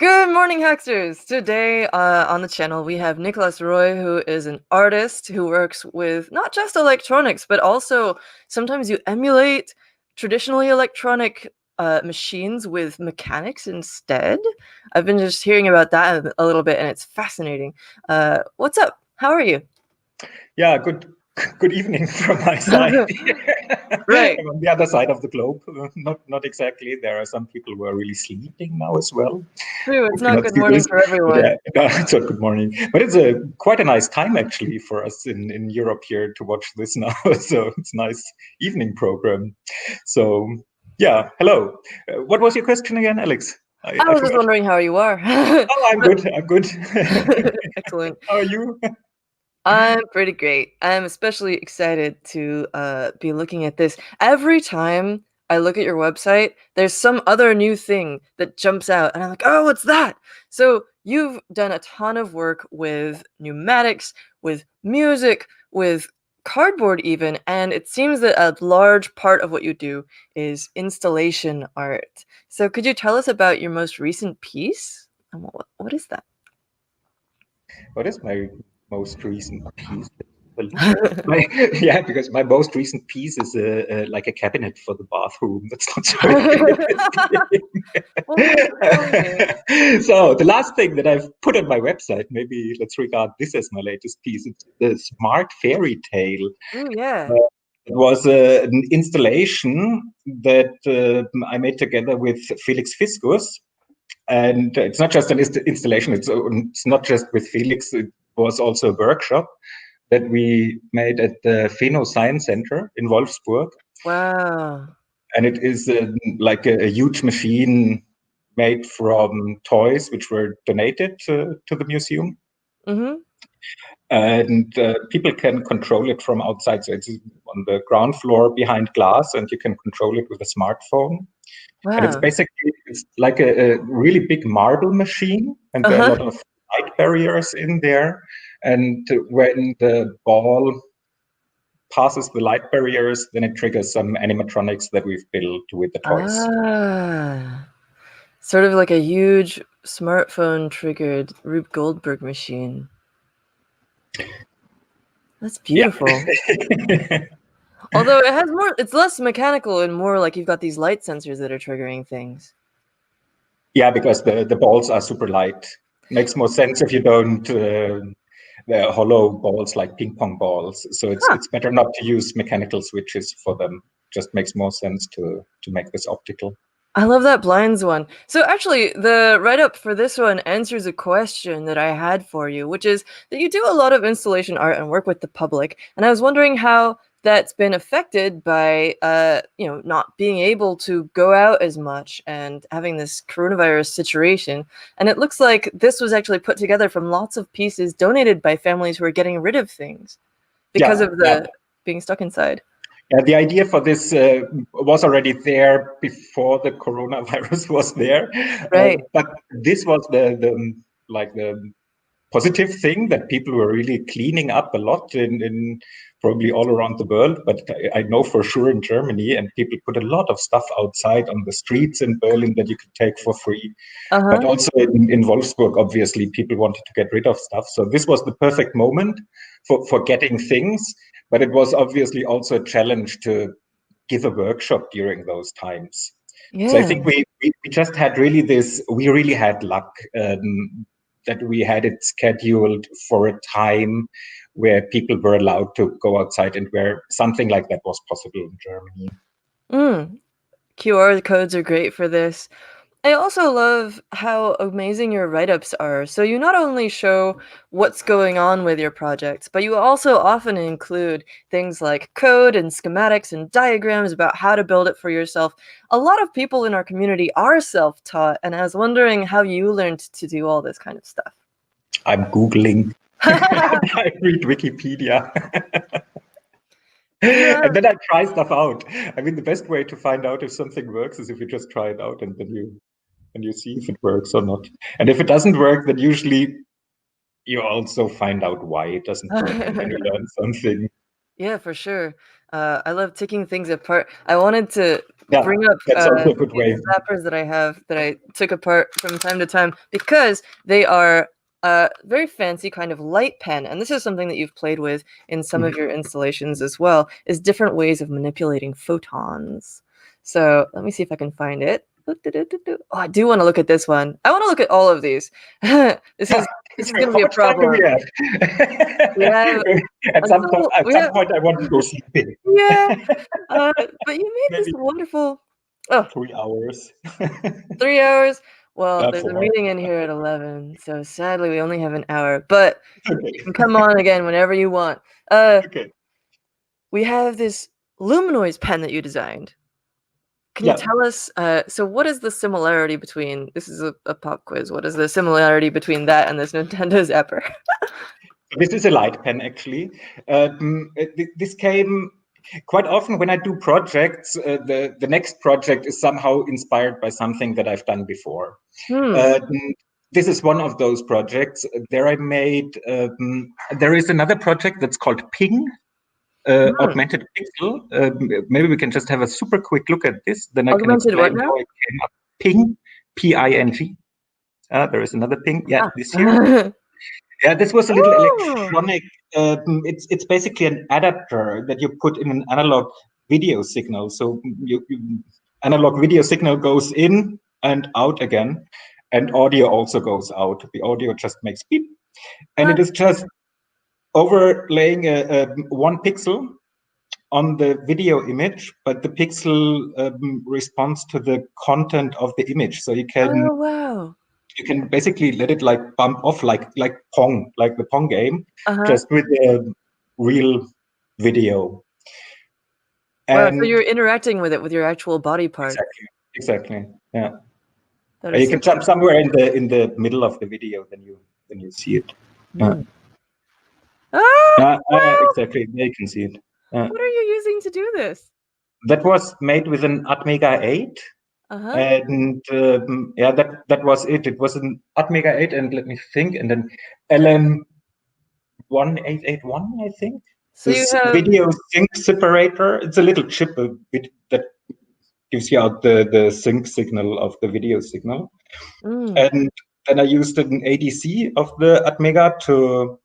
Good morning, Hacksters! Today on the channel we have Niklas Roy, who is an artist who works with not just electronics, but also sometimes you emulate traditionally electronic machines with mechanics instead. I've been just hearing about that a little bit and it's fascinating. What's up? How are you? Yeah, good evening from my side. Right. I'm on the other side of the globe. Not exactly. There are some people who are really sleeping now as well. True, it's Who not cannot good see morning this. for everyone. Yeah, no, it's not good morning. But it's quite a nice time actually for us in Europe here to watch this now. So it's a nice evening program. So yeah, hello. What was your question again, Alex? I I was just forgot. wondering how you are. Oh, I'm good. I'm good. Excellent. How are you? I'm pretty great. I'm especially excited to be looking at this. Every time I look at your website, there's some other new thing that jumps out, and I'm like, oh, what's that? So you've done a ton of work with pneumatics, with music, with cardboard even, and it seems that a large part of what you do is installation art. So could you tell us about your most recent piece? And what is that? What is my most recent piece? Yeah, because my most recent piece is like a cabinet for the bathroom. That's not so interesting. So the last thing that I've put on my website, maybe let's regard this as my latest piece. It's the Smart Fairy Tale. Oh yeah. It was an installation that I made together with Felix Fiskus. And it's not just an installation, it's not just with Felix, it was also a workshop that we made at the Pheno Science Center in Wolfsburg. Wow. And it is like a huge machine made from toys which were donated to the museum. Mm-hmm. And people can control it from outside. So it's on the ground floor behind glass, and you can control it with a smartphone. And it's Wow. basically, it's like a really big marble machine, and there are a Uh-huh. lot of light barriers in there. And when the ball passes the light barriers, then it triggers some animatronics that we've built with the toys. Ah. Sort of like a huge smartphone triggered Rube Goldberg machine. That's Yeah. beautiful. Although it has more, it's less mechanical and more like you've got these light sensors that are triggering things. Yeah, because the balls are super light. Makes more sense if you don't the hollow balls like ping pong balls. So Huh. it's better not to use mechanical switches for them. Just makes more sense to make this optical. I love that blinds one. So actually, the write-up for this one answers a question that I had for you, which is that you do a lot of installation art and work with the public, and I was wondering how that's been affected by, not being able to go out as much and having this coronavirus situation. And it looks like this was actually put together from lots of pieces donated by families who are getting rid of things because Yeah, of yeah. the being stuck inside. Yeah, the idea for this was already there before the coronavirus was there, Right. but this was the positive thing that people were really cleaning up a lot in probably all around the world. But I know for sure in Germany, and people put a lot of stuff outside on the streets in Berlin that you could take for free. But Uh-huh. also in Wolfsburg, obviously, people wanted to get rid of stuff. So this was the perfect moment for getting things. But it was obviously also a challenge to give a workshop during those times. So I Yeah. think we just had we really had luck that we had it scheduled for a time where people were allowed to go outside and where something like that was possible in Germany. Mm. QR codes are great for this. I also love how amazing your write-ups are. So you not only show what's going on with your projects, but you also often include things like code and schematics and diagrams about how to build it for yourself. A lot of people in our community are self-taught, and I was wondering how you learned to do all this kind of stuff. I'm Googling. I read Wikipedia. Do you And have then I try stuff out. I mean, the best way to find out if something works is if you just try it out and then you see if it works or not. And if it doesn't work, then usually you also find out why it doesn't work, and then you learn something. Yeah, for sure. I love taking things apart. I wanted to bring up that's also a good these way. zappers that I have that I took apart from time to time because they are very fancy kind of light pen, and this is something that you've played with in some of your installations as well, is different ways of manipulating photons. So let me see if I can find it. Oh, I do want to look at this one. I want to look at all of these. This is going to be a problem. We have At some point, I want to go sleeping. Yeah, but you made this Maybe wonderful. 3 hours. 3 hours. Well, there's a 4. meeting in here at 11, so sadly we only have an hour. But Okay. you can come on again whenever you want. Okay. We have this luminoise pen that you designed. Can you tell us? So, what is the similarity between? This is a pop quiz. What is the similarity between that and this Nintendo Zapper? This is a light pen, actually. This came quite often when I do projects. The next project is somehow inspired by something that I've done before. This is one of those projects. There I made. There is another project that's called Ping, Augmented Pixel. Maybe we can just have a super quick look at this. Then I can explain how it came up. Ping, P-I-N-G. There is another Ping. Yeah, this here. Yeah, this was a little electronic. It's basically an adapter that you put in an analog video signal. So analog video signal goes in and out again, and audio also goes out. The audio just makes beep, and it is just overlaying a 1 pixel on the video image, but the pixel responds to the content of the image. So you can you can basically let it like bump off like Pong, like the Pong game, just with a real video. Wow, so you're interacting with it with your actual body part. Exactly. Yeah. You can jump somewhere in the middle of the video, then you see it. Exactly. There you can see it. What are you using to do this? That was made with an Atmega 8. And that was it. It was an Atmega 8, and let me think, and then LM1881, I think. So this video sync separator. It's a little chip that gives you out the sync signal of the video signal. And then I used an ADC of the Atmega to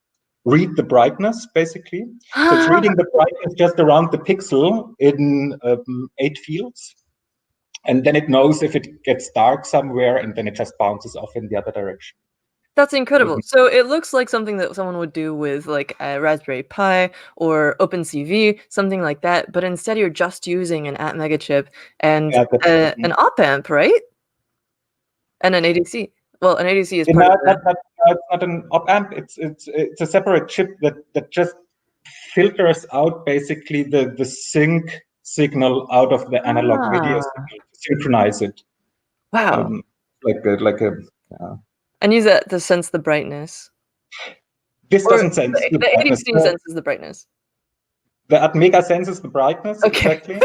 read the brightness, basically. So it's reading the brightness just around the pixel in 8 fields. And then it knows if it gets dark somewhere, and then it just bounces off in the other direction. That's incredible. So it looks like something that someone would do with like a Raspberry Pi or OpenCV, something like that. But instead, you're just using an Atmega chip and an op amp, right? And an ADC. Well, an ADC is part of that. It's not an op amp. It's a separate chip that just filters out basically the sync signal out of the analog video signal to synchronize it. Wow. And use that to sense the brightness. This doesn't sense the brightness. ADC senses the brightness. The Atmega senses the brightness, exactly.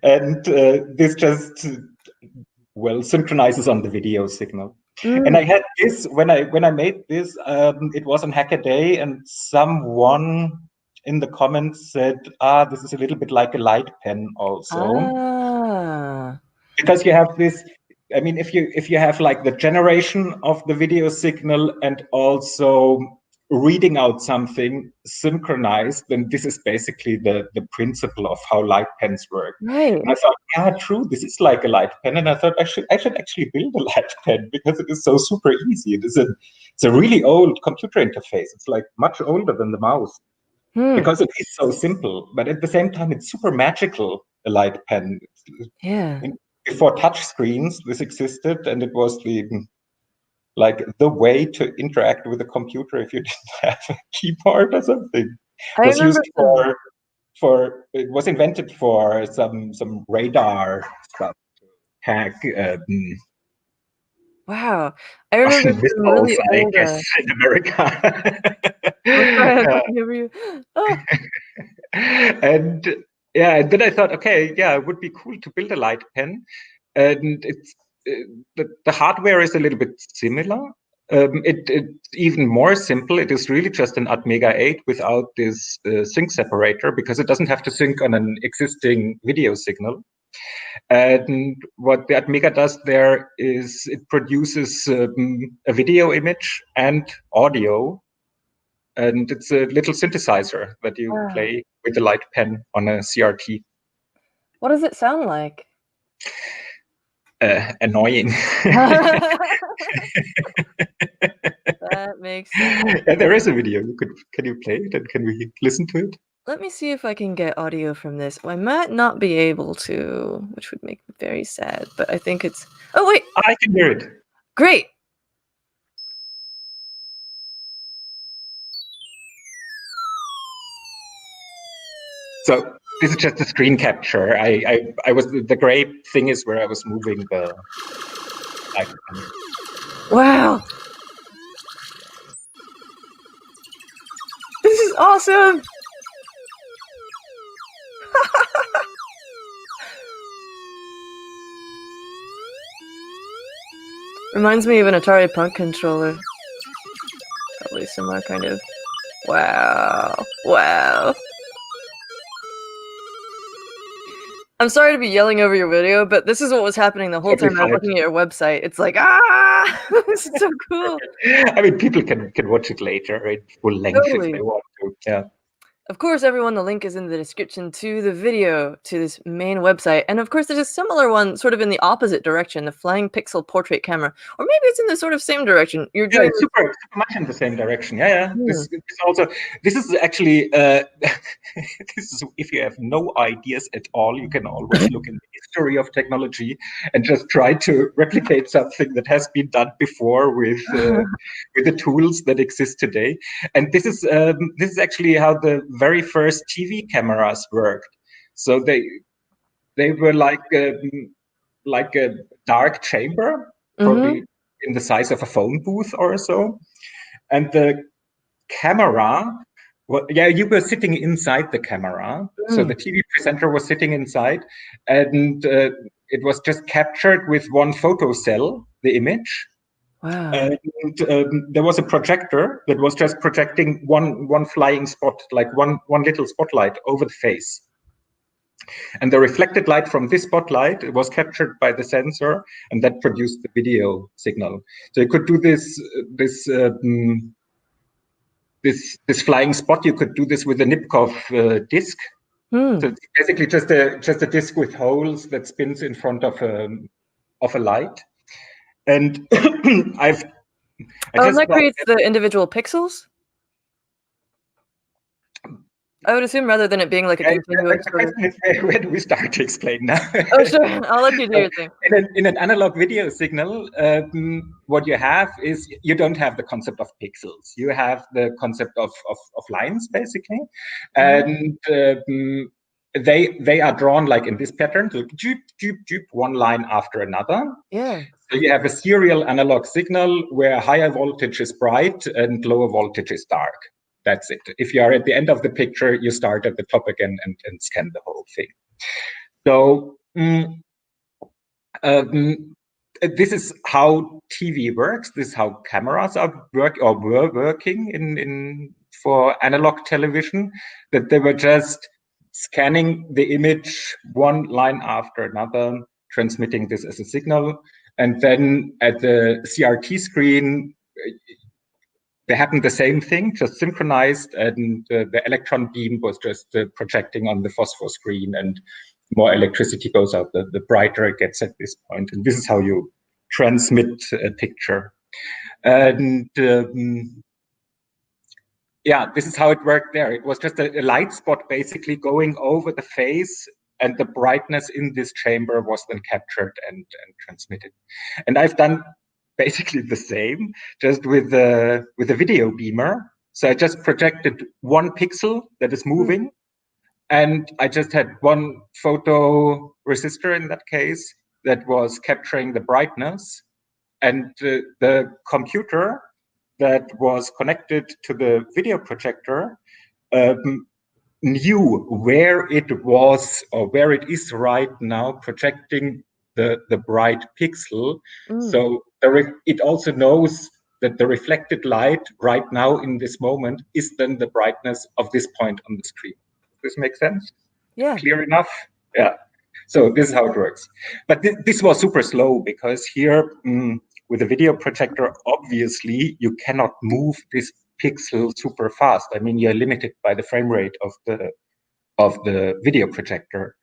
And this just synchronizes on the video signal. And I had this when I made this. It was on Hackaday, and someone in the comments said, this is a little bit like a light pen also. Because you have this, I mean, if you have like the generation of the video signal and also reading out something synchronized, then this is basically the principle of how light pens work. Right. And I thought, true, this is like a light pen. And I thought I should actually build a light pen because it is so super easy. It's a really old computer interface. It's like much older than the mouse. Because it is so simple, but at the same time, it's super magical, a light pen. Before touch screens, this existed, and it was the way to interact with a computer if you didn't have a keyboard or something. It was used for it was invented for some radar stuff to hack. Wow, I remember some really old. In America. And then I thought, it would be cool to build a light pen, and it's the hardware is a little bit similar. It's even more simple. It is really just an Atmega 8 without this sync separator, because it doesn't have to sync on an existing video signal. And what the Atmega does there is it produces a video image and audio. And it's a little synthesizer that you Wow. play with a light pen on a CRT. What does it sound like? Annoying. That makes sense. Yeah, there is a video. Can you play it and can we listen to it? Let me see if I can get audio from this. Well, I might not be able to, which would make me very sad, but I think it's... Oh, wait! I can hear it. Great! So this is just a screen capture. I was the great thing is where I was moving the icon. Wow! This is awesome! Reminds me of an Atari Punk controller. Probably similar kind of... Wow. Wow. I'm sorry to be yelling over your video, but this is what was happening the whole time I was looking at your website. It's like, ah! This is so cool. I mean, people can watch it later in full length if they want to. Yeah. Of course, everyone, the link is in the description to the video, to this main website. And of course, there's a similar one sort of in the opposite direction, the Flying Pixel Portrait Camera. Or maybe it's in the sort of same direction. You're doing it's super much in the same direction. Yeah. This is actually, this is, if you have no ideas at all, you can always look in the history of technology and just try to replicate something that has been done before with the tools that exist today. And this is actually how the very first TV cameras worked. So they were like a dark chamber, probably in the size of a phone booth or so. And the camera, you were sitting inside the camera. So the TV presenter was sitting inside, and it was just captured with one photo cell, the image. Wow. And there was a projector that was just projecting one flying spot, like one little spotlight over the face. And the reflected light from this spotlight was captured by the sensor, and that produced the video signal. So you could do this flying spot. You could do this with a Nipkow disc. So it's basically just a disc with holes that spins in front of a light. And that creates the individual pixels? I would assume rather than it being like a continuous... Where do we start to explain now? Oh, sure. I'll let you do your thing. In an analog video signal, what you have is you don't have the concept of pixels. You have the concept of lines, basically. And they are drawn like in this pattern, so one line after another. Yeah. So you have a serial analog signal where higher voltage is bright and lower voltage is dark. That's it. If you are at the end of the picture, you start at the top again and scan the whole thing. So this is how TV works. This is how cameras were working for analog television. That they were just scanning the image one line after another, transmitting this as a signal, and then at the CRT screen, they happened the same thing, just synchronized, and the electron beam was just projecting on the phosphor screen, and more electricity goes out, the brighter it gets at this point. And this is how you transmit a picture. And yeah, this is how it worked there. It was just a light spot basically going over the face, and the brightness in this chamber was then captured and transmitted. And I've done basically the same, just with a video beamer. So I just projected one pixel that is moving, and I just had one photo resistor in that case that was capturing the brightness, and the computer that was connected to the video projector knew where it was or where it is right now projecting the bright pixel. So it also knows that the reflected light right now in this moment is then the brightness of this point on the screen. Does this make sense? Yeah. Clear enough? Yeah. So this is how it works. But this was super slow because here with a video projector, obviously you cannot move this pixel super fast. I mean, you're limited by the frame rate of the video projector.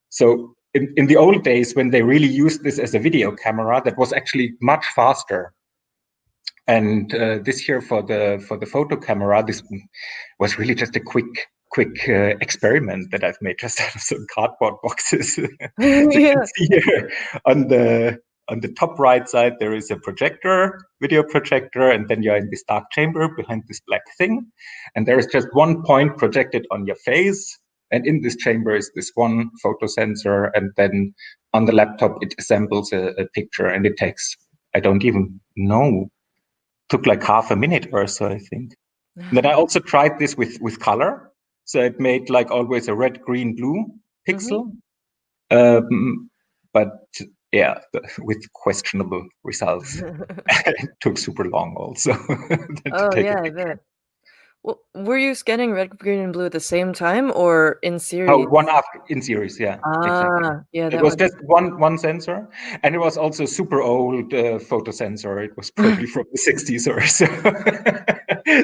So in the old days, when they really used this as a video camera, that was actually much faster. And this here for the photo camera, this was really just a quick experiment that I've made just out of some cardboard boxes. So you can see here on the top right side there is a projector, video projector, and then you're in this dark chamber behind this black thing, and there is just one point projected on your face. And in this chamber is this one photo sensor, and then on the laptop it assembles a picture, and it takes, I don't even know, took like half a minute or so, I think. Then I also tried this with color, so it made like always a red, green, blue pixel, but yeah, with questionable results. It took super long also. Oh yeah, I bet. Well, were you scanning red, green, and blue at the same time or in series? Oh, one after in series, yeah, exactly. Yeah, it was just one sensor, and it was also super old photo sensor. It was probably from the 60s or so.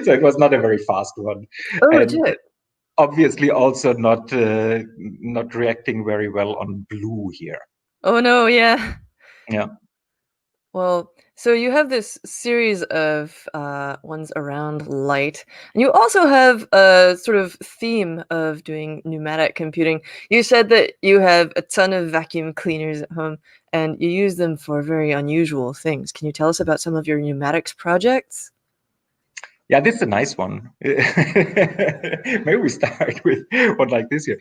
So it was not a very fast one. Oh, and legit. Obviously also not reacting very well on blue here. Oh no, yeah. Yeah. Well, so you have this series of ones around light, and you also have a sort of theme of doing pneumatic computing. You said that you have a ton of vacuum cleaners at home, and you use them for very unusual things. Can you tell us about some of your pneumatics projects? Yeah, this is a nice one. Maybe we start with one like this here.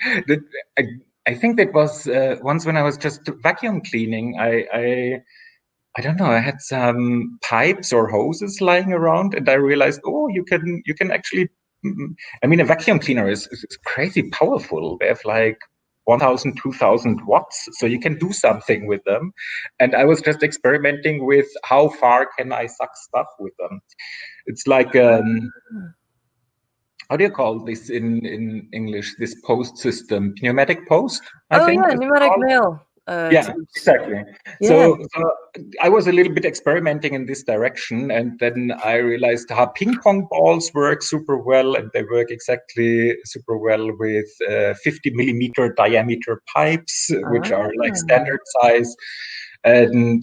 I think that was once when I was just vacuum cleaning. I don't know. I had some pipes or hoses lying around, and I realized, oh, you can actually. I mean, a vacuum cleaner is crazy powerful. They have like 1,000, 2,000 watts, so you can do something with them. And I was just experimenting with how far can I suck stuff with them. It's like how do you call this in English? This post system, pneumatic post, I think. Yeah, pneumatic mail. Yeah, Tubes. exactly. Yeah. So I was a little bit experimenting in this direction, and then I realized how ping pong balls work super well, and they work exactly super well with 50 millimeter diameter pipes, which are like standard size. And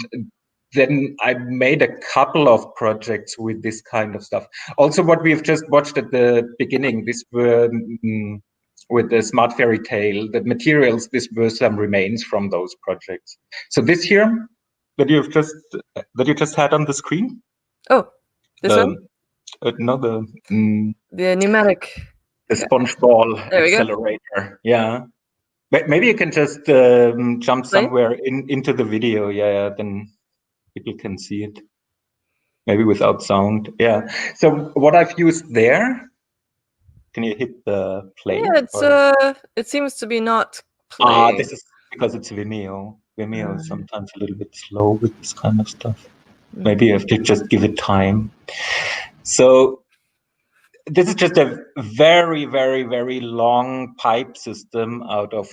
then I made a couple of projects with this kind of stuff. Also, what we've just watched at the beginning, this were with the Smart Fairy Tale, the materials, this were some remains from those projects. So this here that you just had on the screen. Oh, this one? No, the pneumatic. The sponge ball There we go. accelerator. Yeah. Maybe you can just jump somewhere into the video. Yeah, then people can see it. Maybe without sound. Yeah. So what I've used there, can you hit the play? Yeah, it seems to be not playing. This is because it's Vimeo. Vimeo is sometimes a little bit slow with this kind of stuff. Maybe you have to just give it time. So this is just a very, very, very long pipe system out of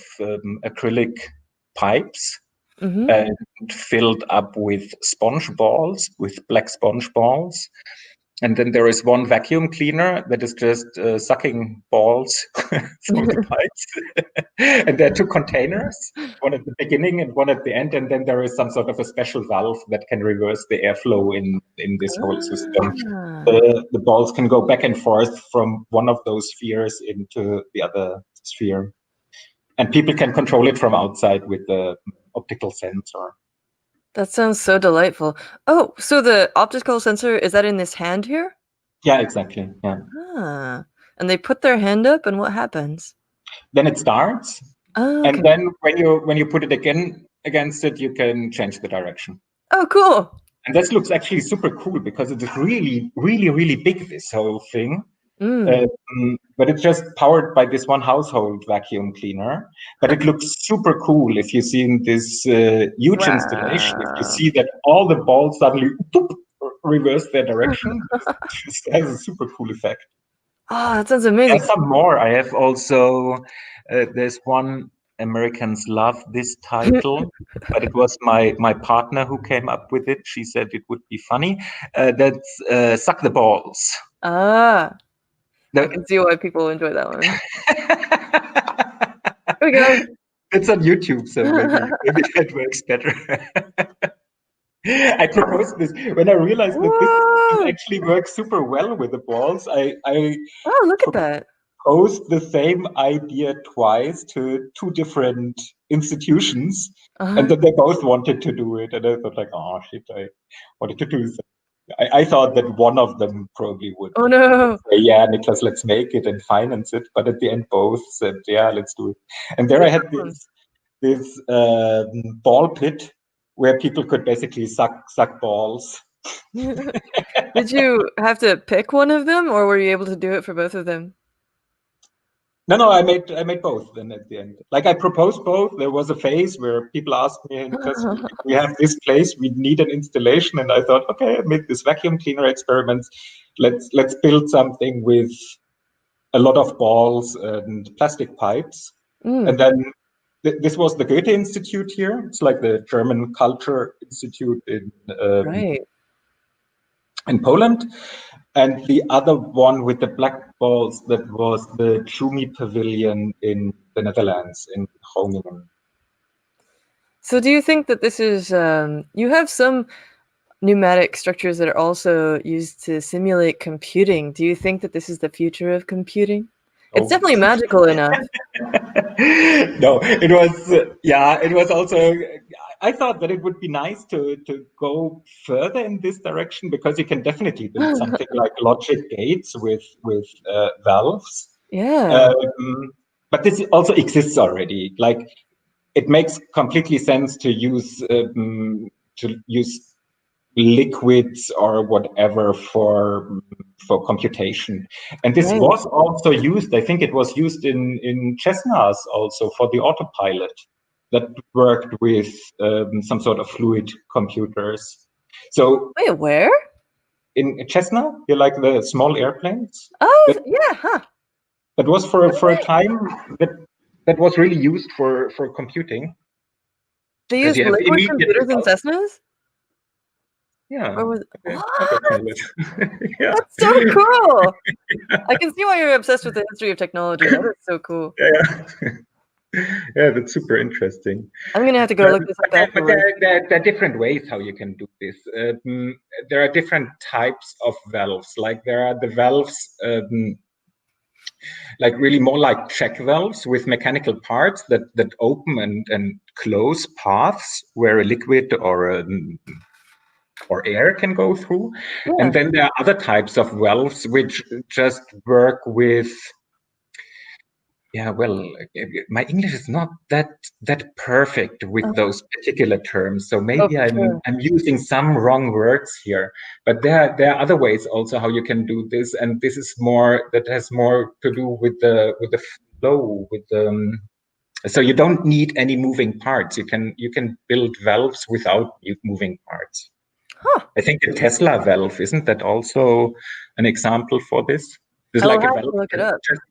acrylic pipes and filled up with sponge balls, with black sponge balls. And then there is one vacuum cleaner that is just sucking balls from the pipes. And there are two containers, one at the beginning and one at the end. And then there is some sort of a special valve that can reverse the airflow in this whole system. The balls can go back and forth from one of those spheres into the other sphere. And people can control it from outside with the optical sensor. That sounds so delightful. Oh, so the optical sensor, is that in this hand here? Yeah, exactly. Yeah. And they put their hand up, and what happens? Then it starts. Oh, okay. And then when you put it again against it, you can change the direction. Oh, cool. And this looks actually super cool because it is really, really, really big, this whole thing. But it's just powered by this one household vacuum cleaner. But it looks super cool if you see in this huge installation. If you see that all the balls suddenly reverse their direction, it has a super cool effect. Oh, that sounds amazing. There's some more. I have also, there's one Americans love this title, but it was my partner who came up with it. She said it would be funny. That's Suck the Balls. Ah, I No. can see why people enjoy that one. There we go. It's on YouTube, so maybe that works better. I proposed this when I realized that this Whoa! actually works super well with the balls. I Oh, look at that. proposed the same idea twice to two different institutions, and Uh-huh. then they both wanted to do it. And I thought, like, oh shit, I wanted to do this. I thought that one of them probably would Oh no. say, yeah, Niklas, let's make it and finance it. But at the end, both said, yeah, let's do it. And there I Which had one? this ball pit where people could basically suck balls. Did you have to pick one of them, or were you able to do it for both of them? No, I made both then at the end. Like I proposed both. There was a phase where people asked me, Niklas, we have this place, we need an installation. And I thought, okay, I made this vacuum cleaner experiments. Let's build something with a lot of balls and plastic pipes. And then this was the Goethe Institute here. It's like the German Culture Institute Right. in Poland. And the other one with the black balls, that was the Jumi Pavilion in the Netherlands, in Groningen. So do you think that this is, you have some pneumatic structures that are also used to simulate computing. Do you think that this is the future of computing? It's Oh. definitely magical enough. No, it was, it was also, I thought that it would be nice to go further in this direction, because you can definitely build something like logic gates with valves. Yeah. But this also exists already. Like, it makes completely sense to use liquids or whatever for computation. And this Right. was also used, I think it was used in Cessnas also for the autopilot that worked with some sort of fluid computers. So Wait, where? in Cessna, you like the small airplanes? Oh, That yeah, huh. that was for a time that was really used for computing, They because used you have liquid immediate computers in results. Cessnas? Yeah, Or was okay. what? Yeah. That's so cool. I can see why you're obsessed with the history of technology. That is so cool. Yeah. Yeah, that's super interesting. I'm gonna have to go look this up But afterwards. there are different ways how you can do this. There are different types of valves. Like there are the valves, like really more like check valves with mechanical parts that open and close paths where a liquid or air can go through. Yeah. And then there are other types of valves which just work with, my English is not that perfect with those particular terms, so Oh, maybe for sure. I'm using some wrong words here. But there are other ways also how you can do this, and this is more, that has more to do with the flow, with the. So you don't need any moving parts. You can build valves without moving parts. Huh. I think the Tesla valve, isn't that also an example for this? It's I will like a have valve to look it that up. just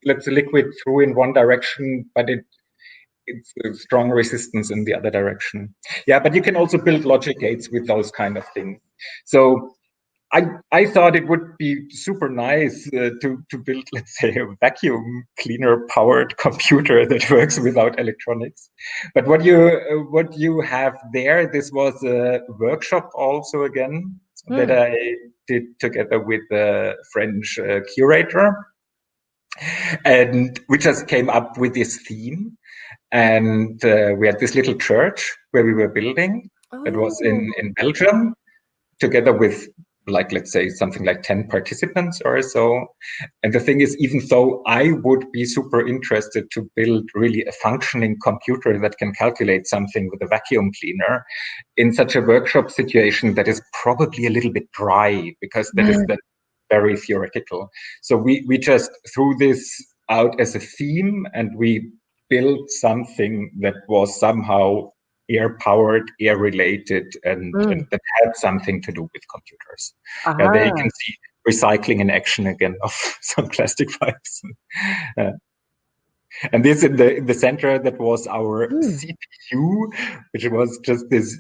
lets the liquid through in one direction, but it's a strong resistance in the other direction. Yeah, but you can also build logic gates with those kind of things. So I thought it would be super nice to build, let's say, a vacuum cleaner powered computer that works without electronics. But what you have there, this was a workshop also again that I did together with a French curator, and we just came up with this theme. And we had this little church where we were building. It was Oh. in Belgium, together with, like, let's say something like 10 participants or so. And the thing is, even though I would be super interested to build really a functioning computer that can calculate something with a vacuum cleaner, in such a workshop situation, that is probably a little bit dry, because that very theoretical. So we just threw this out as a theme, and we built something that was somehow air powered, air related, and that had something to do with computers. Yeah, there you Aha. can see recycling in action again of some plastic pipes. And this in the center, that was our Mm. CPU, which was just this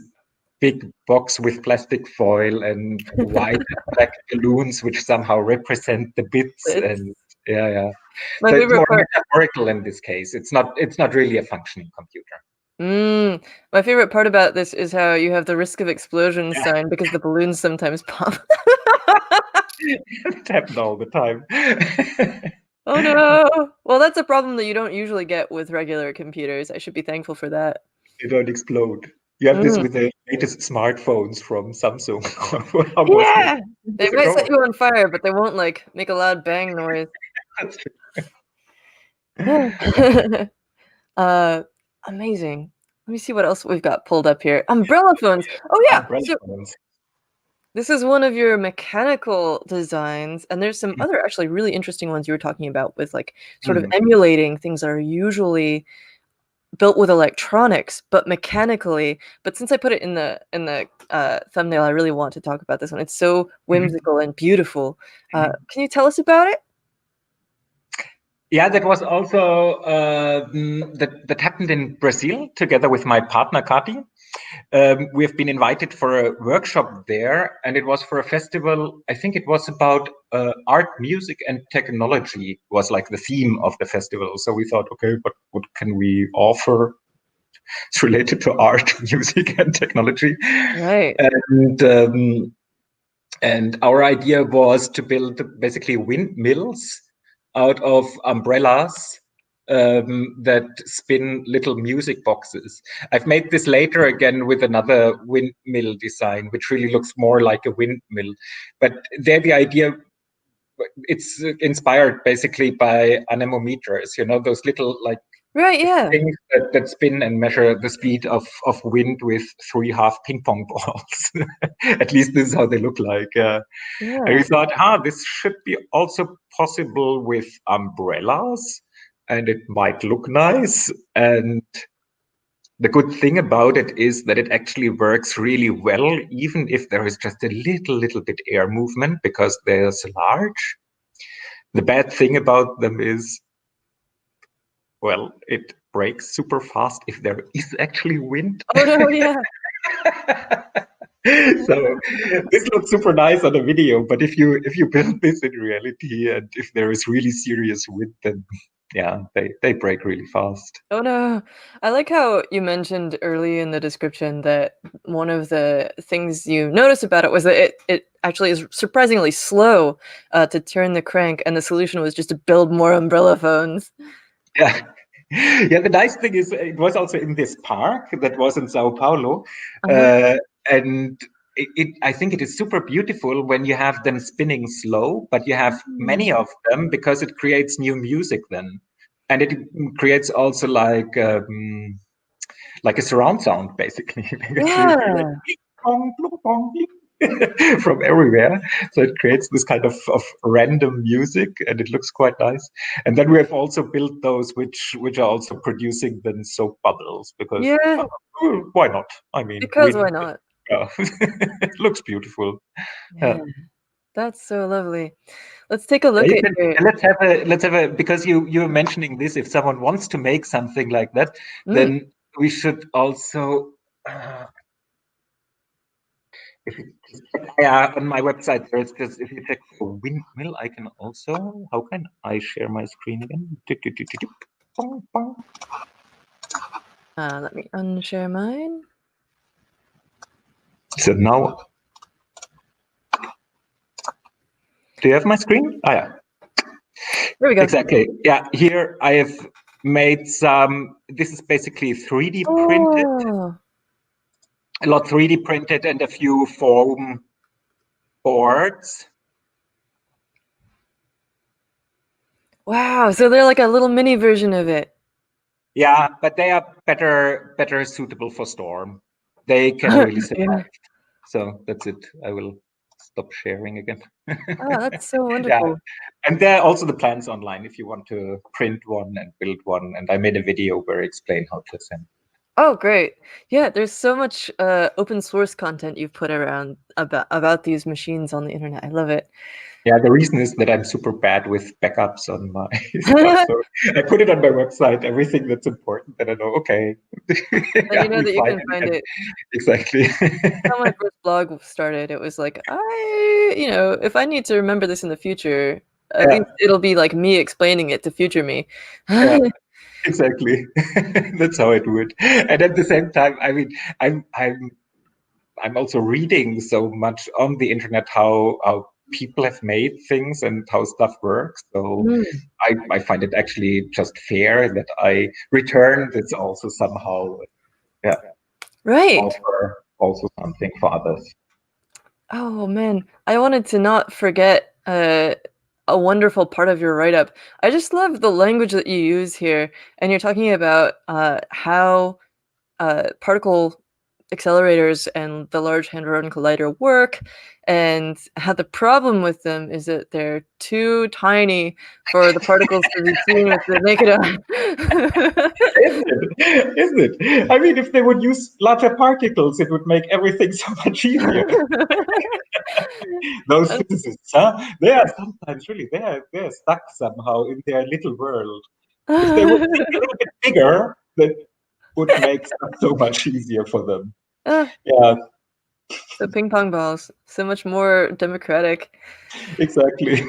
big box with plastic foil and white and black balloons, which somehow represent the bits. It's And yeah. my So it's favorite more part. metaphorical in this case. It's not really a functioning computer. My favorite part about this is how you have the risk of explosion Yeah, sign because the balloons sometimes pop. it happened all the time. Oh no! Well, that's a problem that you don't usually get with regular computers. I should be thankful for that. They don't explode. You have this Mm. with the latest smartphones from Samsung. How was that? Yeah! They Years might ago. set you on fire, but they won't, like, make a loud bang noise. That's Uh, amazing. Let me see what else we've got pulled up here. Umbrella phones. Oh, yeah! umbrella So phones. this is one of your mechanical designs, and there's some Mm, other actually really interesting ones you were talking about with, like, sort of mm, emulating things that are usually built with electronics, but mechanically. But since I put it in the thumbnail, I really want to talk about this one. It's so mhm, whimsical and beautiful. mhm. Can you tell us about it? Yeah, that was also that happened in Brazil together with my partner Kati. We have been invited for a workshop there, and it was for a festival. I think it was about art, music, and technology was like the theme of the festival. So we thought, okay, but what can we offer? It's related to art, music, and technology, Right. and our idea was to build basically windmills out of umbrellas that spin little music boxes. I've made this later again with another windmill design, which really looks more like a windmill. But there, the idea, it's inspired basically by anemometers, those little like Right, yeah. things that spin and measure the speed of wind with 3 half ping pong balls. At least this is how they look like. And we Yeah. thought, this should be also possible with umbrellas, and it might look nice. And the good thing about it is that it actually works really well, even if there is just a little bit air movement because they're so large. The bad thing about them is, well, it breaks super fast if there is actually wind. Oh, no, yeah. So this looks super nice on a video, but if you build this in reality and if there is really serious wind, then yeah, they break really fast. Oh, no. I like how you mentioned early in the description that one of the things you noticed about it was that it actually is surprisingly slow to turn the crank, and the solution was just to build more umbrella phones. Yeah. Yeah, the nice thing is it was also in this park that was in Sao Paulo. Uh-huh. And I think it is super beautiful when you have them spinning slow, but you have many Mm. of them because it creates new music then. And it creates also like a surround sound basically because you hear Yeah. ping pong, ping pong, ping, from everywhere. So it creates this kind of random music, and it looks quite nice. And then we have also built those which are also producing then soap bubbles because Yeah. why not? I mean, Because why wind. not? Yeah. It looks beautiful. Yeah. Yeah. That's so lovely. Let's take a Yeah, look you at can your let's have a because you were mentioning this. If someone wants to make something like that, mm. then we should also if you yeah, on my website, there's just if you check for windmill, I can also. How can I share my screen again? Tick, tick, tick, tick, tick. Bong, bong. Let me unshare mine. So now, do you have my screen? Ah, yeah, There we go. exactly. Yeah, here I have made some. This is basically 3D printed, Oh. a lot 3D printed, and a few foam boards. Wow, so they're like a little mini version of it. Yeah, but they are better suitable for storm. They can really Yeah. survive. So that's it. I will stop sharing again. Oh, that's so Yeah, wonderful. and there are also the plans online if you want to print one and build one. And I made a video where I explain how to assemble. Oh, great. Yeah, there's so much open source content you've put around about these machines on the internet. I love it. Yeah, the reason is that I'm super bad with backups on my stuff. So I put it on my website, everything that's important that I know, okay, And I you know will that you find can it find again. it. Exactly. How my first blog started, it was like, if I need to remember this in the future, at Yeah, least it'll be like me explaining it to future me. yeah, exactly. That's how I do it. And at the same time, I mean, I'm also reading so much on the internet how people have made things and how stuff works. So Mm, I find it actually just fair that I return this also somehow, yeah, right. offer also something for others. Oh man, I wanted to not forget a wonderful part of your write-up. I just love the language that you use here, and you're talking about how particle accelerators and the Large Hadron Collider work, and how the problem with them is that they're too tiny for the particles to be seen with the naked eye. Isn't it? Isn't it? I mean, if they would use larger particles, it would make everything so much easier. Those physicists, huh? They are sometimes really they're stuck somehow in their little world. If they would think a little bit bigger, that would make stuff so much easier for them. Ah, Yeah, so ping pong balls, so much more democratic. exactly.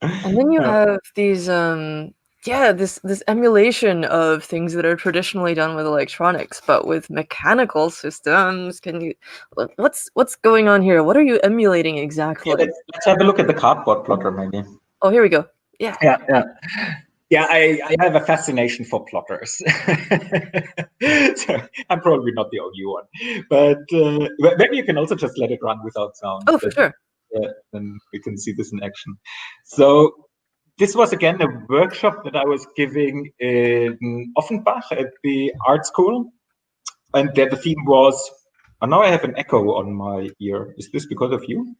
And then you have these this emulation of things that are traditionally done with electronics, but with mechanical systems. Can you what's going on here? What are you emulating Yeah, exactly? let's have a look at the cardboard plotter, maybe. Oh, here we go. Yeah. Yeah, yeah. Yeah, I have a fascination for plotters. So I'm probably not the only one, but maybe you can also just let it run without sound. Oh, for sure. Then we can see this in action. So this was again a workshop that I was giving in Offenbach at the art school, and there the theme was. Oh, now I have an echo on my ear. Is this because of you?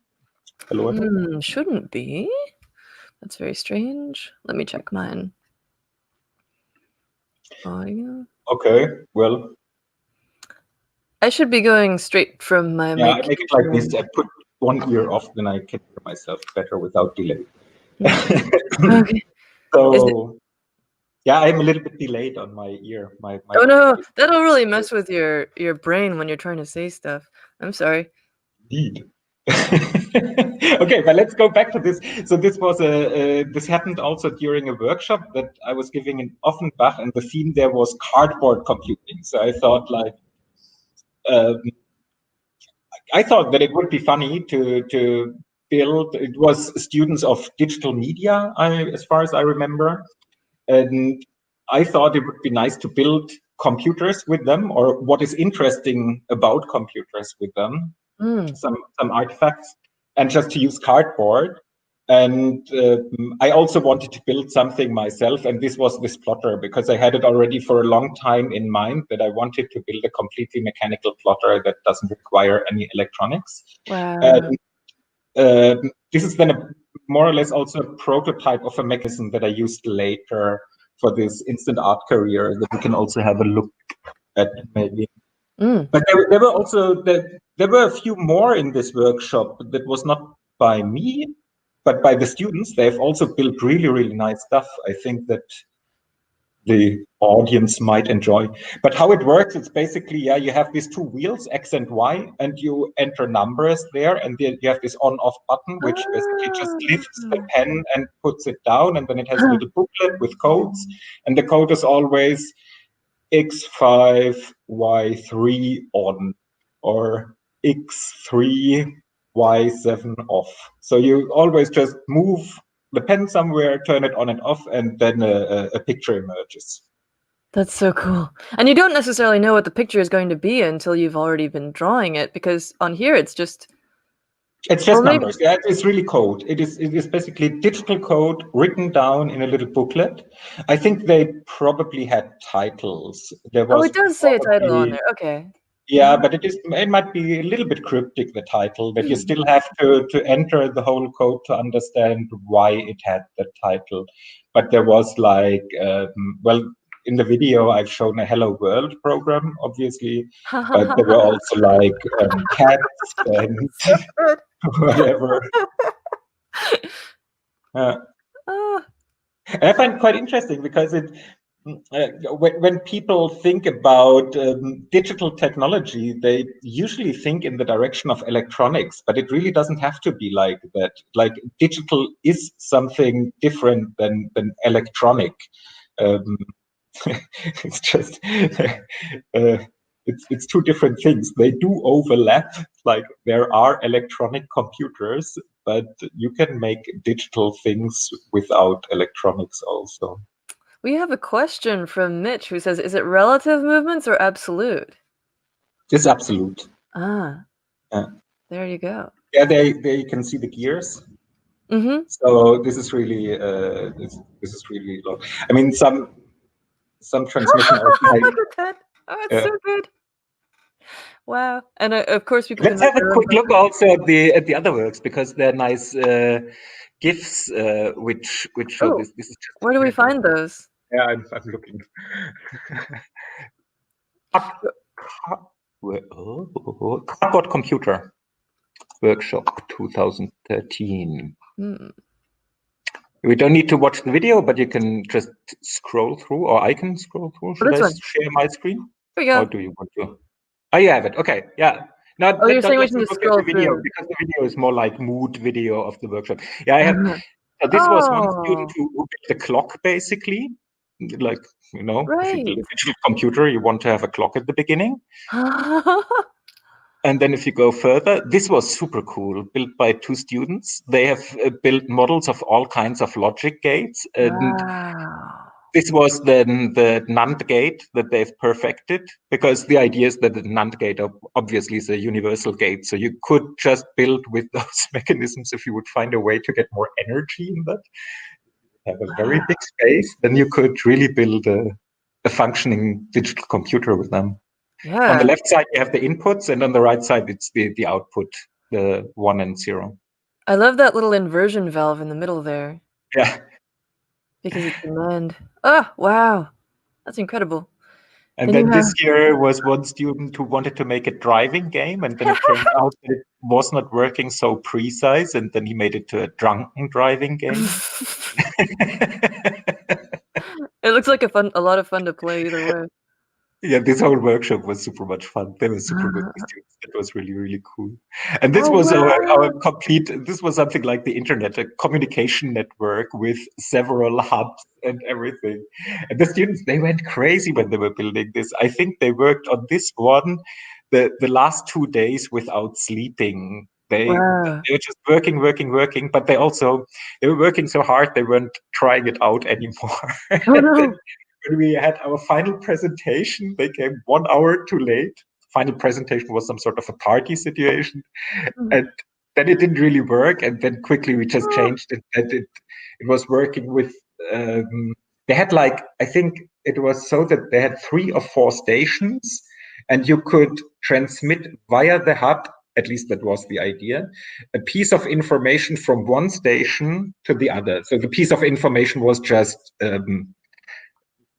Hello again. Shouldn't be. That's very strange. Let me check mine. Oh, yeah. Okay, well, I should be going straight from my yeah, I mic make it like to. this. I put one ear off, then I can hear myself better without delay. Okay. Is it? So yeah, I'm a little bit delayed on my ear. My Oh microphone no, is that'll really mess with your brain when you're trying to say stuff. I'm sorry. indeed. Okay, but let's go back to this. So this was this happened also during a workshop that I was giving in Offenbach, and the theme there was cardboard computing. So um, I thought that it would be funny to build. It was students of digital media, as far as I remember, and I thought it would be nice to build computers with them, or what is interesting about computers with them, Mm. some artifacts, and just to use cardboard. And I also wanted to build something myself, and this was this plotter because I had it already for a long time in mind that I wanted to build a completely mechanical plotter that doesn't require any electronics. Wow. And this is then more or less also a prototype of a mechanism that I used later for this instant art career that we can also have a look at maybe. Mm. But there were also there were a few more in this workshop that was not by me, but by the students. They've also built really, really nice stuff. I think that the audience might enjoy. But how it works, it's basically, yeah, you have these two wheels, X and Y, and you enter numbers there, and then you have this on-off button, which basically just lifts the pen and puts it down, and then it has a Ah. little booklet with codes, and the code is always X5, Y3 on, or X3, Y7 off. So you always just move the pen somewhere, turn it on and off, and then a picture emerges. That's so cool. And you don't necessarily know what the picture is going to be until you've already been drawing it, because on here it's just, It's well, just maybe. numbers. Yeah, it's really code. It is basically digital code written down in a little booklet. I think they probably had titles. There Oh, was it does say a title on probably. there. Okay. Yeah, but it might be a little bit cryptic, the title, that you still have to enter the whole code to understand why it had the title. But there was like, well, in the video, I've shown a Hello World program, obviously, but there were also like cats and So good. whatever. I find it quite interesting because when people think about digital technology, they usually think in the direction of electronics, but it really doesn't have to be like that. Like digital is something different than electronic. Um, it's just it's two different things. They do overlap. Like there are electronic computers, but you can make digital things without electronics also. We have a question from Mitch who says, is it relative movements or absolute? It's absolute. Ah, Yeah. there you go. Yeah, there you can see the gears. Mm-hmm. So this is really this is really low. I mean, some transmission also like, Look at that. Oh, it's so good. Wow. And of course, people let's can make have a their own quick look also at the other works, because they're nice GIFs which show this. This is just where do we find those? Yeah, I'm looking. Cardboard Computer Workshop 2013. We don't need to watch the video, but you can just scroll through, or I can scroll through. Should I share my screen? Here we go. Or do you want to? Oh, you have it. Okay, yeah. No, you're saying we let's can just look scroll at the video, through. because the video is more like mood video of the workshop. Yeah, I have. So this was one student who built the clock, basically. Like, if you build a digital computer, you want to have a clock at the beginning. And then if you go further, this was super cool, built by two students. They have built models of all kinds of logic gates. And this was then the NAND gate that they've perfected, because the idea is that the NAND gate obviously is a universal gate. So you could just build with those mechanisms if you would find a way to get more energy in that. Have a very big space, then you could really build a functioning digital computer with them. Yeah. On the left side, you have the inputs, and on the right side, it's the output, the 1 and 0. I love that little inversion valve in the middle there. Yeah. Because it's an end. Oh, wow. That's incredible. And then this year was one student who wanted to make a driving game, and then it turned out that it was not working so precise, and then he made it to a drunken driving game. It looks like a lot of fun to play either way. Yeah, this whole workshop was super much fun. They were super good students. It was really, really cool. And this was our complete, this was something like the internet, a communication network with several hubs and everything. And the students, they went crazy when they were building this. I think they worked on this one the last 2 days without sleeping. They were just working, but they were working so hard, they weren't trying it out anymore. Oh, no. When we had our final presentation, they came 1 hour too late. Final presentation was some sort of a party situation. And then it didn't really work. And then quickly we just changed it. And it was working with, they had I think it was so that they had 3 or 4 stations, and you could transmit via the hub, at least that was the idea, a piece of information from one station to the other. So the piece of information was just,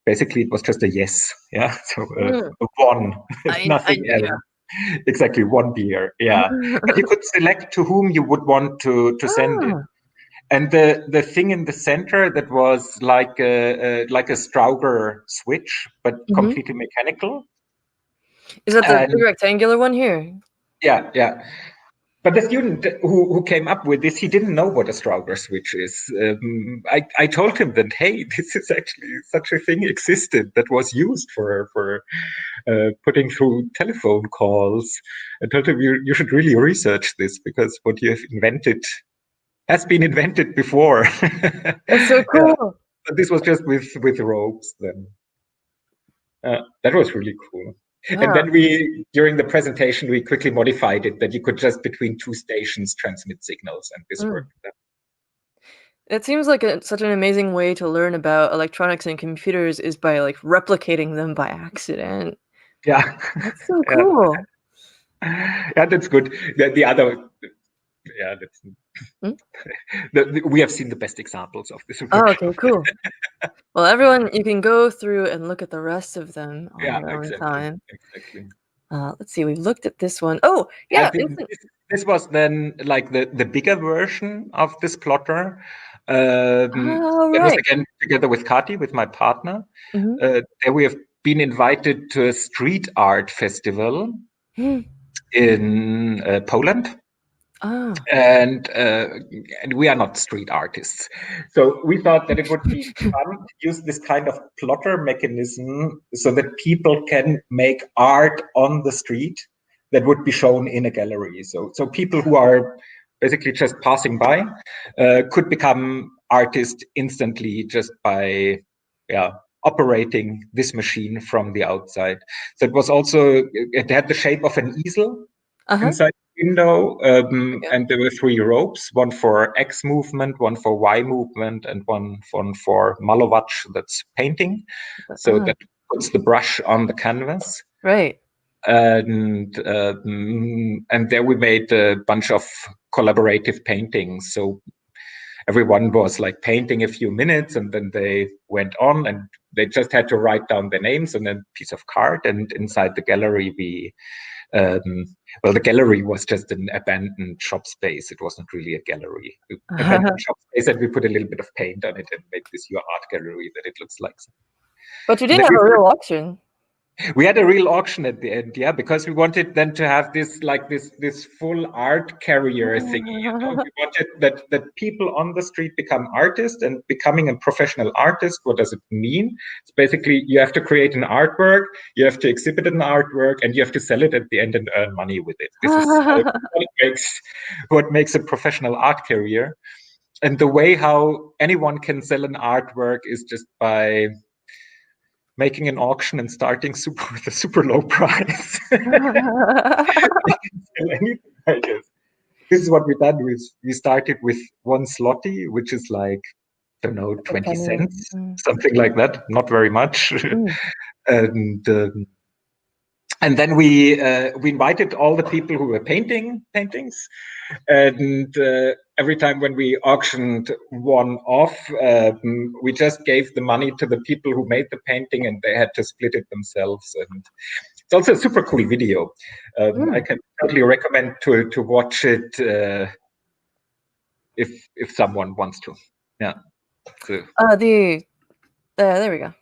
basically, it was just a yes. Yeah. So a 1, nothing else. Yeah. Exactly, 1 beer. Yeah. But you could select to whom you would want to send it. And the thing in the center that was like a Strauger switch, but completely mechanical. Is that the big rectangular one here? Yeah, yeah. But the student who came up with this, he didn't know what a Strauger switch is. I told him that, hey, this is actually such a thing existed that was used for putting through telephone calls. I told him you should really research this, because what you have invented has been invented before. That's so cool. But this was just with ropes then. That was really cool. And then during the presentation, we quickly modified it that you could just between 2 stations transmit signals, and this worked. It seems like such an amazing way to learn about electronics and computers is by replicating them by accident. Yeah. That's so cool. Yeah, that's good. The other, yeah, Hmm? we have seen the best examples of this Oh, workshop. okay, cool. Well, everyone, you can go through and look at the rest of them on Yeah, your own exactly, time. exactly. Let's see, we've looked at this one. Oh, I yeah, think this was then like the bigger version of this plotter. That was right. again together with Kati, with my partner. Mm-hmm. There we have been invited to a street art festival in Poland. Ah. And we are not street artists, so we thought that it would be fun to use this kind of plotter mechanism so that people can make art on the street that would be shown in a gallery. So people who are basically just passing by could become artists instantly just by operating this machine from the outside. So it had the shape of an easel Uh-huh. inside the window, Okay. and there were 3 ropes, one for X movement, one for Y movement, and one for malować, that's painting. So that puts the brush on the canvas. Right. And there we made a bunch of collaborative paintings. So everyone was like painting a few minutes, and then they went on and they just had to write down their names and a piece of card. And inside the gallery, the gallery was just an abandoned shop space. It wasn't really a gallery. Abandoned shop space, and we put a little bit of paint on it and made this your art gallery that it looks like. But you did have a real auction. We had a real auction at the end, yeah, because we wanted then to have this full art carrier thing. We wanted that people on the street become artists, and becoming a professional artist, what does it mean? It's basically you have to create an artwork, you have to exhibit an artwork, and you have to sell it at the end and earn money with it. This is what makes a professional art career. And the way how anyone can sell an artwork is just by making an auction and starting with a super low price. This is what we did. We started with 1 zloty, which is like, I don't know, 20 cents, something like that. Not very much. And then we invited all the people who were painting paintings, and every time when we auctioned one off, we just gave the money to the people who made the painting, and they had to split it themselves. And it's also a super cool video. I can totally recommend to watch it if someone wants to. Yeah. So. There we go.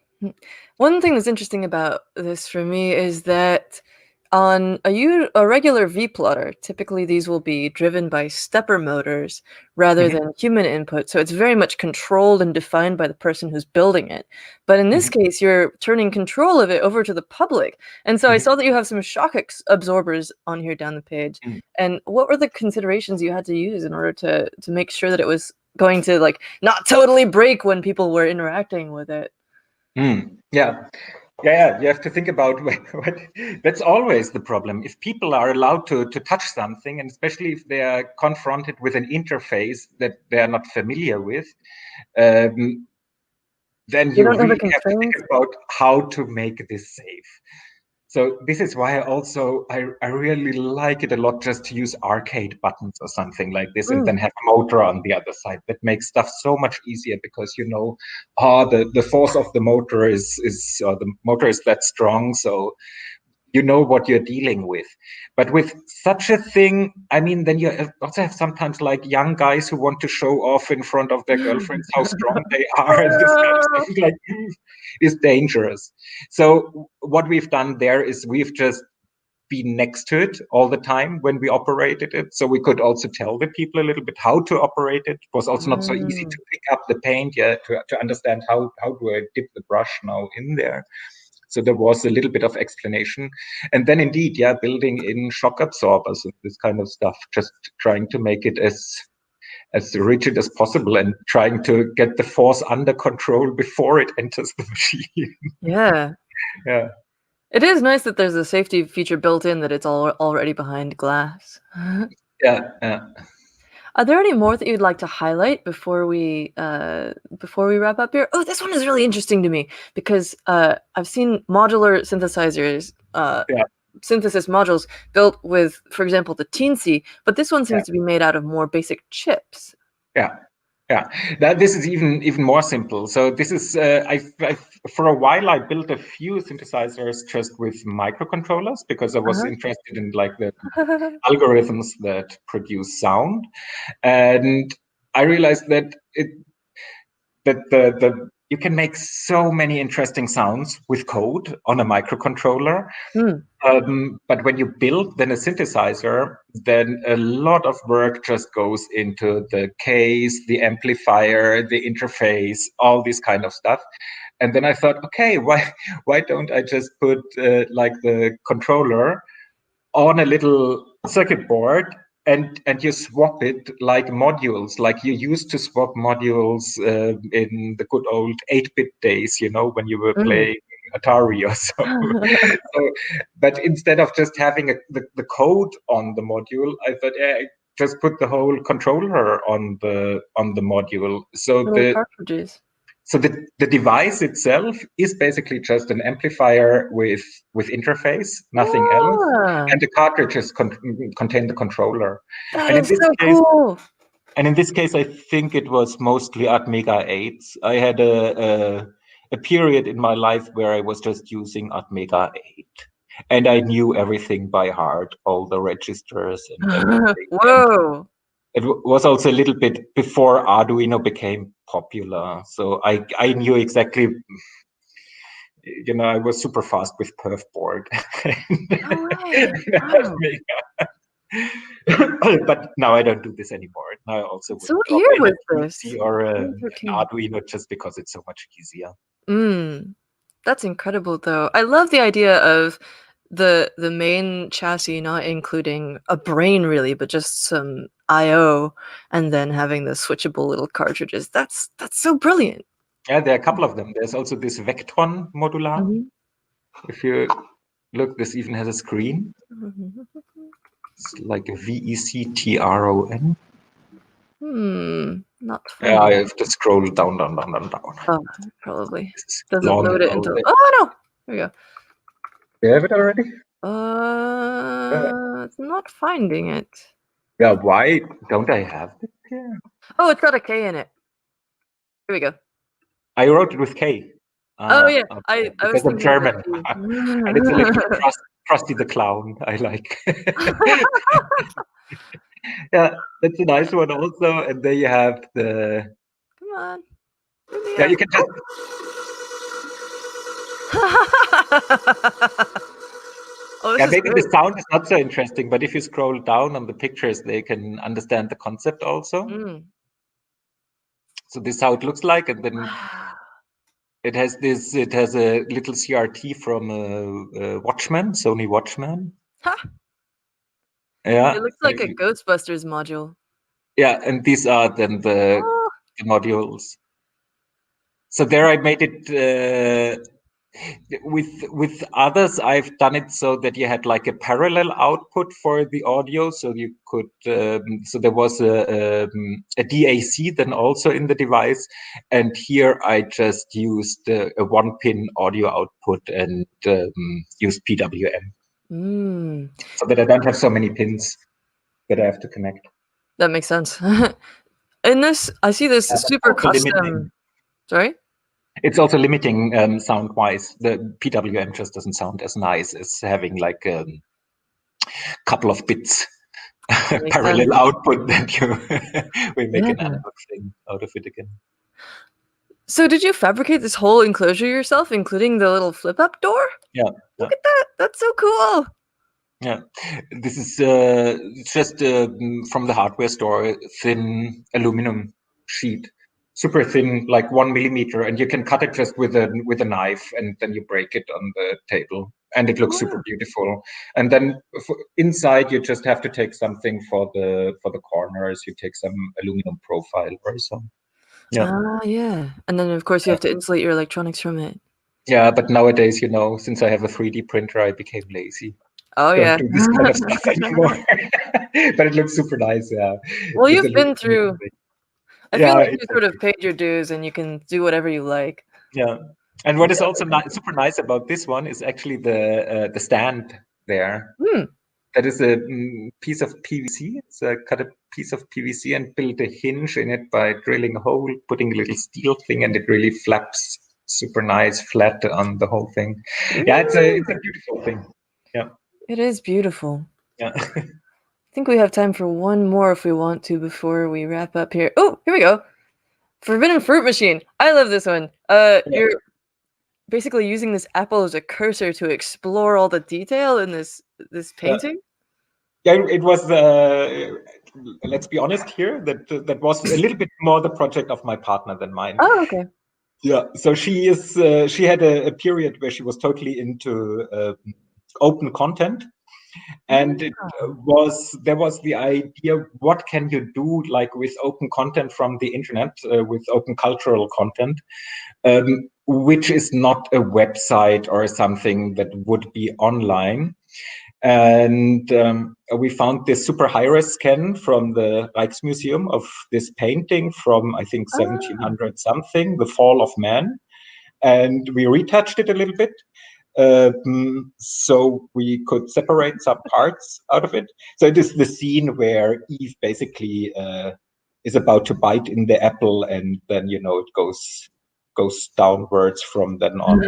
One thing that's interesting about this for me is that on a regular V-plotter, typically these will be driven by stepper motors rather than human input, so it's very much controlled and defined by the person who's building it. But in this case, you're turning control of it over to the public. And so I saw that you have some shock absorbers on here down the page. And what were the considerations you had to use in order to make sure that it was going to like not totally break when people were interacting with it? Yeah. Yeah, you have to think about that's always the problem. If people are allowed to touch something, and especially if they are confronted with an interface that they are not familiar with, then you don't know the really have to think constraints? about how to make this safe. So this is why I really like it a lot just to use arcade buttons or something like this, and then have a motor on the other side. That makes stuff so much easier, because the force of the motor is that strong, so you know what you're dealing with. But with such a thing, I mean, then you also have sometimes like young guys who want to show off in front of their girlfriends how strong they are, and this kind of stuff like is dangerous. So what we've done there is we've just been next to it all the time when we operated it, so we could also tell the people a little bit how to operate it. It was also not so easy to pick up the paint, to understand how do I dip the brush now in there. So there was a little bit of explanation. And then indeed, building in shock absorbers and this kind of stuff, just trying to make it as rigid as possible and trying to get the force under control before it enters the machine. Yeah. Yeah. It is nice that there's a safety feature built in that it's already behind glass. Yeah. Are there any more that you'd like to highlight before we wrap up here? Oh, this one is really interesting to me because I've seen modular synthesizers synthesis modules built with, for example, the Teensy, but this one seems to be made out of more basic chips. Yeah. This is even more simple. So this is for a while I built a few synthesizers just with microcontrollers because I was interested in like the algorithms that produce sound, and I realized that the you can make so many interesting sounds with code on a microcontroller. But when you build then a synthesizer, then a lot of work just goes into the case, the amplifier, the interface, all this kind of stuff. And then I thought, okay, why don't I just put like the controller on a little circuit board, and you swap it like modules, like you used to swap modules in the good old 8-bit days, when you were playing Atari or so. But instead of just having the code on the module, I thought, just put the whole controller on the module. So little cartridges. So the device itself is basically just an amplifier with interface, nothing else, and the cartridges contain the controller. That is so cool. And in this case, I think it was mostly Atmega 8s. I had a period in my life where I was just using Atmega 8, and I knew everything by heart, all the registers and everything. Whoa. It was also a little bit before Arduino became popular. So I knew exactly, I was super fast with perf board. No way. Wow. But now I don't do this anymore. Now I also So what year was this? or an Arduino just because it's so much easier. That's incredible though. I love the idea of the main chassis not including a brain really, but just some I/O, and then having the switchable little cartridges. That's so brilliant. Yeah, there are a couple of them. There's also this Vectron Modula. If you look, this even has a screen. It's like a Vectron. Not finding. I have to scroll down. Oh, probably doesn't load it until. Oh no! There we go. You have it already? It's not finding it. Yeah, why don't I have it here? Oh, it's got a K in it. Here we go. I wrote it with K. Oh yeah, okay. I was thinking German, and it's a little bit Krusty the Clown. I like. Yeah, that's a nice one also. And there you have the. Come on. Yeah, you can just. Yeah, maybe the sound is not so interesting, but if you scroll down on the pictures, they can understand the concept also. So this is how it looks like, and then it has this. It has a little CRT from a Watchman, Sony Watchman. Yeah, it looks like a Ghostbusters module. Yeah, and these are then the modules. So there I made it with others. I've done it so that you had like a parallel output for the audio, so you could. So there was a DAC then also in the device, and here I just used a 1-pin audio output and used PWM, so that I don't have so many pins that I have to connect. That makes sense. In this, I see this super custom. Limiting. Sorry? It's also limiting sound-wise. The PWM just doesn't sound as nice as having like a couple of bits parallel output that you will make an analog thing out of it again. So did you fabricate this whole enclosure yourself, including the little flip-up door? Yeah. Look at that. That's so cool. Yeah, this is just from the hardware store, thin aluminum sheet, super thin, like 1 millimeter, and you can cut it just with a knife, and then you break it on the table, and it looks super beautiful. And then inside, you just have to take something for the corners. You take some aluminum profile or so. Yeah. Yeah, and then of course you have to insulate your electronics from it. Yeah, but nowadays, since I have a 3D printer, I became lazy. Oh yeah. Don't do this kind of stuff anymore. But it looks super nice, yeah. Well, you've been through. I feel like you sort of paid your dues, and you can do whatever you like. Yeah, and what is also super nice about this one is actually the stand. there. Hmm. That is a piece of PVC. So I cut a piece of PVC and built a hinge in it by drilling a hole, putting a little steel thing, and it really flaps super nice, flat on the whole thing. Yeah, it's a beautiful thing. Yeah. It is beautiful. Yeah. I think we have time for one more if we want to before we wrap up here. Oh, here we go. Forbidden Fruit Machine. I love this one. You're basically using this apple as a cursor to explore all the detail in this painting. Yeah, it was. Let's be honest here. That was a little bit more the project of my partner than mine. Oh, okay. Yeah. So she is. She had a period where she was totally into open content, and there was the idea: what can you do like with open content from the internet, with open cultural content, which is not a website or something that would be online. And we found this super high-res scan from the Rijksmuseum of this painting from, I think, 1700 something, The Fall of Man. And we retouched it a little bit. So we could separate some parts out of it. So it is the scene where Eve basically is about to bite in the apple, and then, you know, it goes downwards from then on.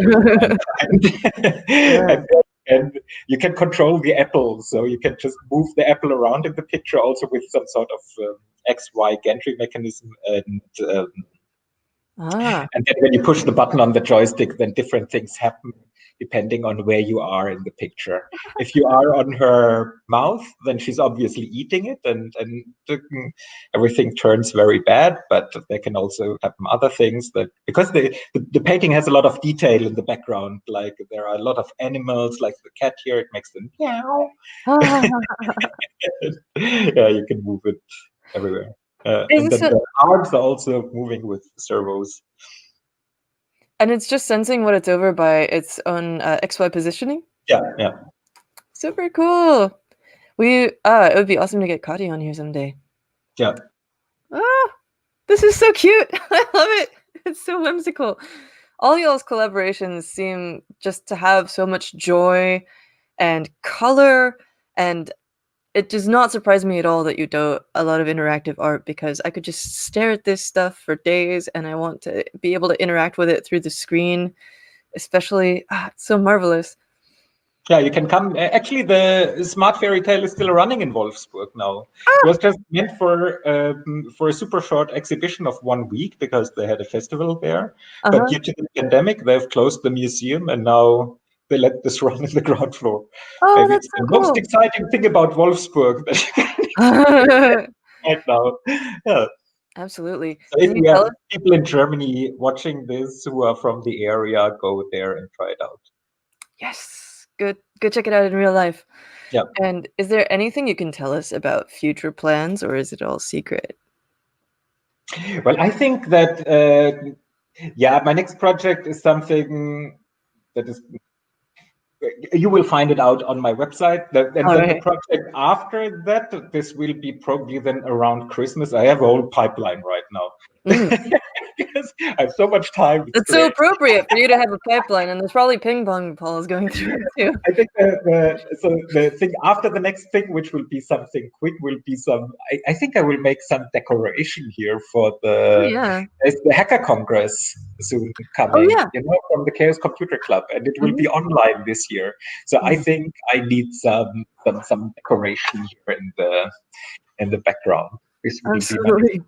And you can control the apple, so you can just move the apple around in the picture, also with some sort of XY gantry mechanism, and then when you push the button on the joystick, then different things happen depending on where you are in the picture. If you are on her mouth, then she's obviously eating it, and everything turns very bad. But there can also happen other things, that because the painting has a lot of detail in the background, like there are a lot of animals, like the cat here, it makes them meow. Yeah, you can move it everywhere. And then the arms are also moving with servos. And it's just sensing what it's over by its own XY positioning? Yeah, yeah. Super cool. It would be awesome to get Kati on here someday. Yeah. This is so cute. I love it. It's so whimsical. All y'all's collaborations seem just to have so much joy and color, and it does not surprise me at all that you do a lot of interactive art, because I could just stare at this stuff for days and I want to be able to interact with it through the screen, especially. It's so marvelous. Yeah, you can come. Actually, the Smart Fairy Tale is still running in Wolfsburg now. It was just meant for a super short exhibition of 1 week because they had a festival there. But due to the pandemic, they've closed the museum, and now they let this run in the ground floor. Oh, Maybe that's it's so the cool. most exciting thing about Wolfsburg that you can right now. Yeah. Absolutely. So if we have people in Germany watching this who are from the area, go there and try it out. Yes. Good. Go check it out in real life. Yeah. And is there anything you can tell us about future plans, or is it all secret? Well, I think that, my next project is something that is, you will find it out on my website. And then the project after that, this will be probably then around Christmas. I have a whole pipeline right now. Because I have so much time. It's so appropriate for you to have a pipeline, and there's probably ping pong balls going through it too. I think the thing after the next thing, which will be something quick, will be some. I think I will make some decoration here for the Hacker Congress soon coming. You know, from the Chaos Computer Club, and it will be online this year. So I think I need some decoration here in the background. This will be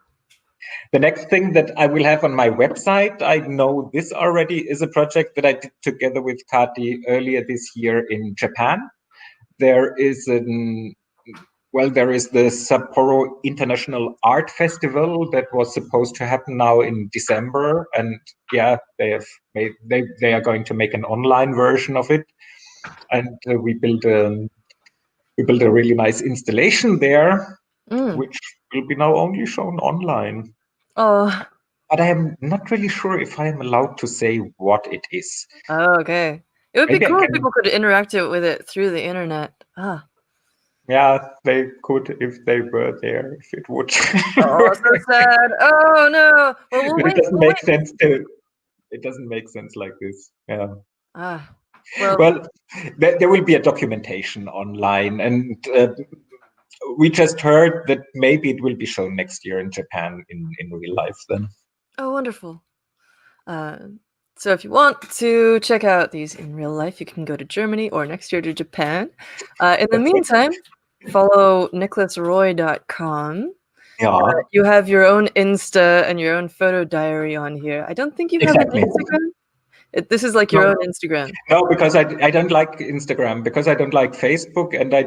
the next thing that I will have on my website, I know this already, is a project that I did together with Kati earlier this year in Japan. There is the Sapporo International Art Festival that was supposed to happen now in December, and they are going to make an online version of it, and we built a really nice installation there, which will be now only shown online. But I am not really sure if I am allowed to say what it is. Oh, okay. It would be cool if people could interact with it through the internet. Yeah, they could if they were there, if it would. Oh, so sad. Oh, no. Well, it doesn't make sense like this. Yeah. Well, there will be a documentation online, and we just heard that maybe it will be shown next year in Japan in real life then. Oh, wonderful. So if you want to check out these in real life, you can go to Germany or next year to Japan. In the meantime, follow niklasroy.com. Yeah, You have your own Insta and your own photo diary on here. I don't think you have exactly. an Instagram. This is like your No. own Instagram. No, because I don't like Instagram, because I don't like Facebook, and I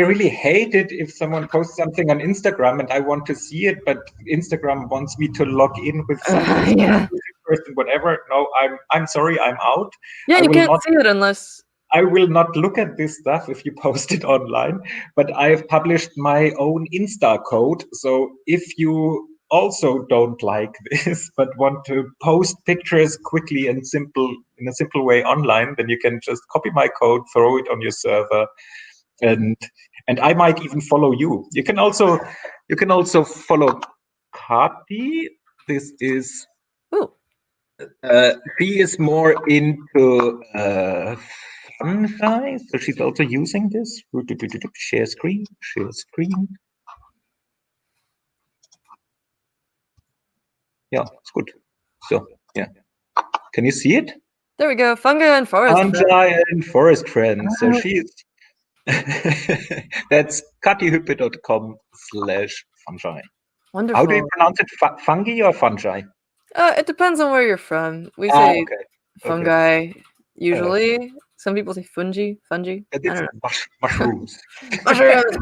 really hate it if someone posts something on Instagram and I want to see it, but Instagram wants me to log in with some Yeah. person, whatever. No, I'm sorry, I'm out. Yeah, I you will can't not see it unless... I will not look at this stuff if you post it online, but I've published my own Insta code. So if you also don't like this, but want to post pictures quickly and in a simple way online, then you can just copy my code, throw it on your server, and I might even follow you. You can also follow Kati. This is Ooh. she is more into fungi, so she's also using this. Share screen, share screen. Yeah, it's good. So, yeah. Can you see it? There we go. Fungi and forest friends. Fungi and forest friends. So she's that's katihuppe.com/fungi. Wonderful. How do you pronounce it? Fungi or fungi? It depends on where you're from. We Ah, say okay. fungi usually. Some people say fungi. I It's don't know. mushrooms. Mushrooms.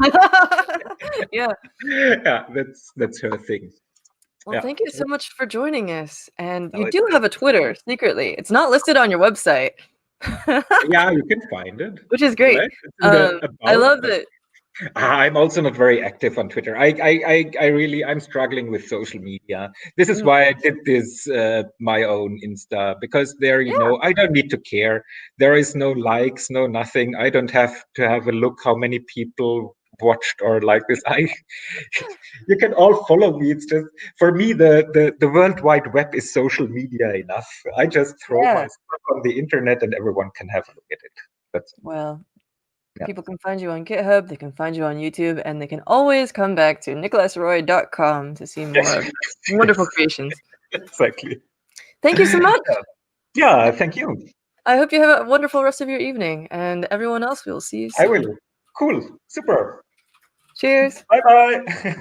Yeah. Yeah, that's her thing. Well, Yeah. thank you so much for joining us. And No, you it's do have a Twitter secretly. It's not listed on your website, yeah, you can find it. which is great. Right? It's in the I about, love but that. I'm also not very active on Twitter. I'm struggling with social media. This is Mm, why I did this my own Insta, because there, yeah. I don't need to care. There is no likes, no nothing. I don't have to have a look how many people watched or like this. You can all follow me. It's just for me the World Wide Web is social media enough. I just throw my Yeah. stuff on the internet and everyone can have a look at it. That's Well, yeah. people can find you on GitHub, they can find you on YouTube, and they can always come back to niklasroy.com to see more of your wonderful creations. Exactly. Thank you so much. Yeah, thank you. I hope you have a wonderful rest of your evening, and everyone else, we'll see you I soon. will. Cool. Super. Cheers. Bye bye.